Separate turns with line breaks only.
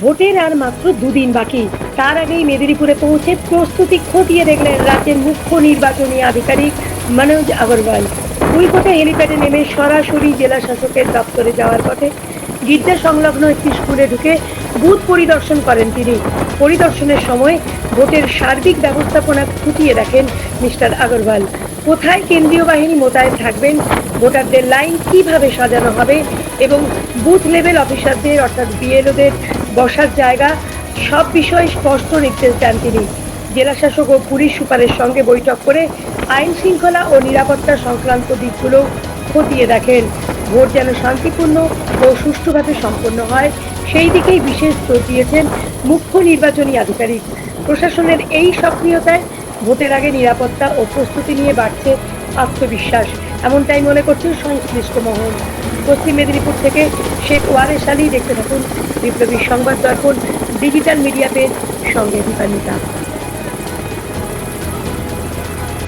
ভোটের আর মাত্র দুদিন বাকি। তার আগেই মেদিনীপুরে পৌঁছে প্রস্তুতি খতিয়ে দেখলেন রাজ্যের মুখ্য নির্বাচনী আধিকারিক মনোজ আগরওয়াল। কুইকোটে হেলিপ্যাডে নেমে সরাসরি জেলা শাসকের দপ্তরে যাওয়ার পথে গির্জা সংলগ্ন একটি স্কুলে ঢুকে বুথ পরিদর্শন করেন তিনি। পরিদর্শনের সময় ভোটের সার্বিক ব্যবস্থাপনা খতিয়ে দেখেন মিস্টার আগরওয়াল। কোথায় কেন্দ্রীয় বাহিনী মোতায়েন থাকবেন, ভোটারদের লাইন কিভাবে সাজানো হবে এবং বুথ লেভেল অফিসারদের অর্থাৎ বিএলওদের বসার জায়গা, সব বিষয়ে স্পষ্ট নির্দেশ দেন তিনি। জেলাশাসক ও পুলিশ সুপারের সঙ্গে বৈঠক করে আইন শৃঙ্খলা ও নিরাপত্তা সংক্রান্ত দিকগুলো খতিয়ে দেখেন। ভোট যেন শান্তিপূর্ণ ও সুষ্ঠুভাবে সম্পন্ন হয় সেই দিকেই বিশেষ জোর দিয়েছেন মুখ্য নির্বাচনী আধিকারিক। প্রশাসনের এই সক্রিয়তায় ভোটের আগে নিরাপত্তা ও প্রস্তুতি নিয়ে বাড়ছে আত্মবিশ্বাস, এমনটাই মনে করছেন সংশ্লিষ্ট মহল। পশ্চিম মেদিনীপুর থেকে শেখ ওয়ারেস আলী। দেখতে থাকুন বিপ্লবী সংবাদ দর্পণ ডিজিটাল মিডিয়া পেজ, সঙ্গে দীপান্বিতা।